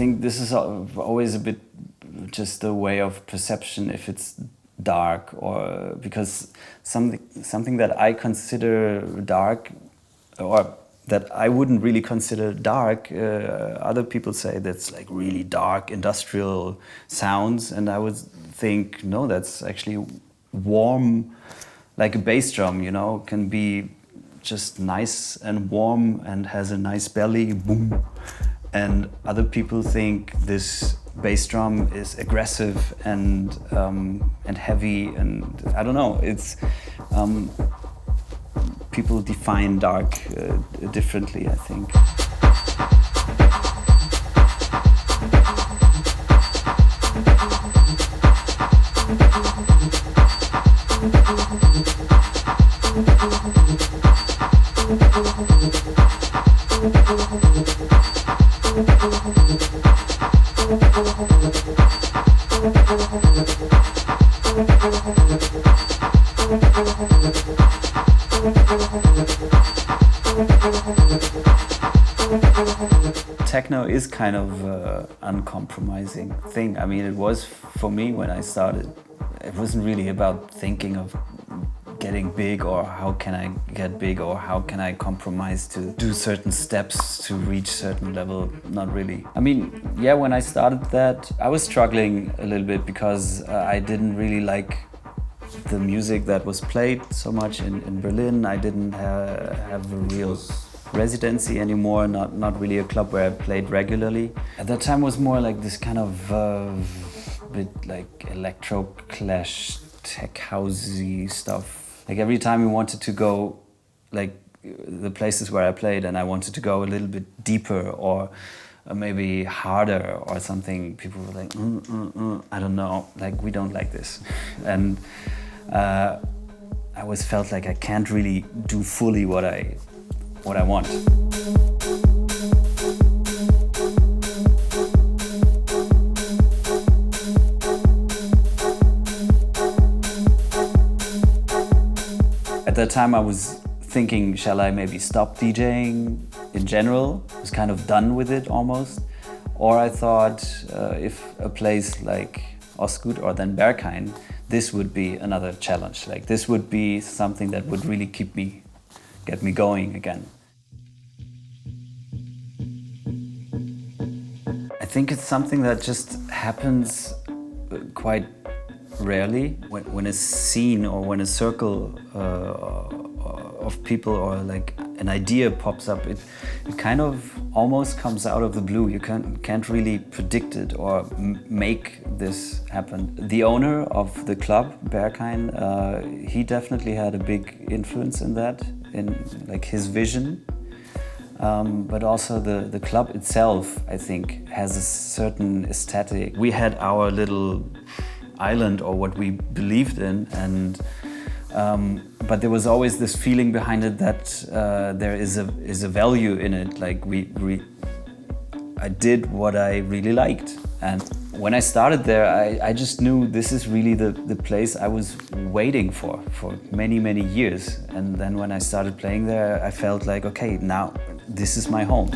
think this is always a bit just a way of perception if it's dark, or because something that I consider dark, or that I wouldn't really consider dark, other people say that's like really dark industrial sounds, and I would think, no, that's actually warm, like a bass drum, you know, can be just nice and warm and has a nice belly, boom. And other people think this bass drum is aggressive and heavy, and I don't know. It's people define dark differently, I think. Techno is kind of an uncompromising thing. I mean, it was for me when I started. It wasn't really about thinking of getting big, or how can I get big, or how can I compromise to do certain steps to reach certain level. Not really. I mean, yeah, when I started that, I was struggling a little bit because I didn't really like the music that was played so much in Berlin. I didn't have a real residency anymore, not really a club where I played regularly. At that time was more like this kind of bit like electro clash, tech housey stuff. Like every time we wanted to go, like the places where I played, and I wanted to go a little bit deeper or maybe harder or something, people were like, I don't know, like we don't like this. And I always felt like I can't really do fully what I want. At that time I was thinking, shall I maybe stop DJing in general? I was kind of done with it almost. Or I thought if a place like Ostgut or then Berghain, this would be another challenge. Like this would be something that would really get me going again. I think it's something that just happens quite rarely. When a scene or when a circle of people or like an idea pops up, it kind of almost comes out of the blue. You can't really predict it or make this happen. The owner of the club, Berghain, he definitely had a big influence in that, in like his vision. But also the club itself, I think, has a certain aesthetic. We had our little island or what we believed in, and but there was always this feeling behind it that there is a value in it. Like I did what I really liked, and when I started there, I just knew this is really the place I was waiting for many years. And then when I started playing there, I felt like, okay, now this is my home.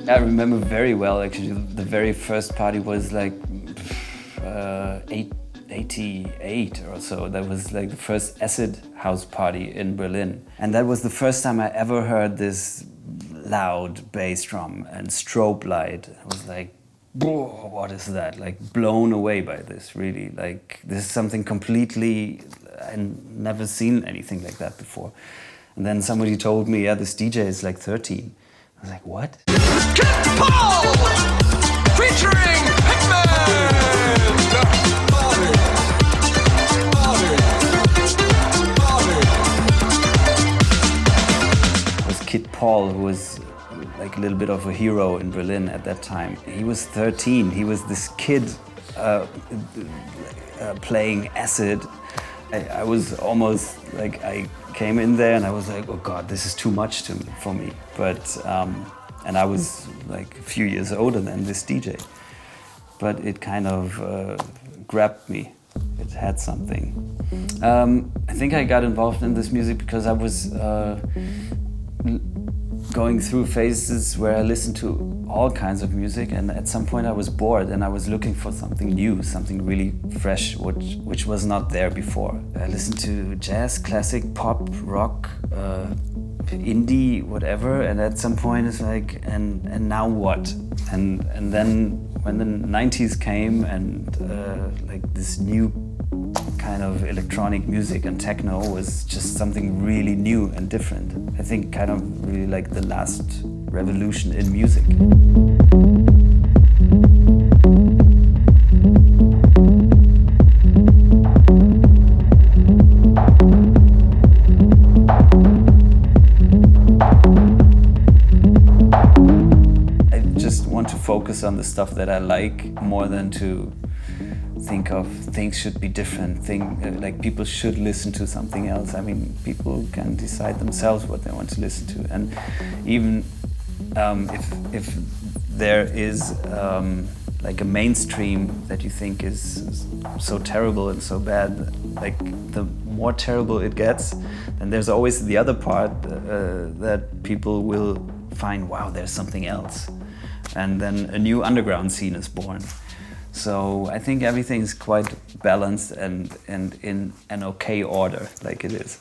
I remember very well, actually. The very first party was like 88 or so. That was like the first acid house party in Berlin. And that was the first time I ever heard this loud bass drum and strobe light. I was like, whoa, what is that? Like blown away by this, really. Like this is something completely, I'd never seen anything like that before. And then somebody told me, yeah, this DJ is like 13. I was like, what? Paul! Featuring Hitman! It was Kid Paul, who was like a little bit of a hero in Berlin at that time. He was 13. He was this kid playing acid. I was almost like, I came in there and I was like, oh God, this is too much for me. But and I was like a few years older than this DJ. But it kind of grabbed me. It had something. I think I got involved in this music because I was going through phases where I listened to all kinds of music, and at some point I was bored and I was looking for something new, something really fresh, which was not there before. I listened to jazz, classic, pop, rock, indie, whatever, and at some point it's like, and now what? And then when the 90s came and like this new kind of electronic music and techno was just something really new and different. I think kind of really like the last revolution in music. I just want to focus on the stuff that I like more than to think of things should be different, like people should listen to something else. I mean, people can decide themselves what they want to listen to, and even if there is like a mainstream that you think is so terrible and so bad, like the more terrible it gets, then there's always the other part that people will find, wow, there's something else, and then a new underground scene is born. So I think everything is quite balanced and in an okay order, like it is.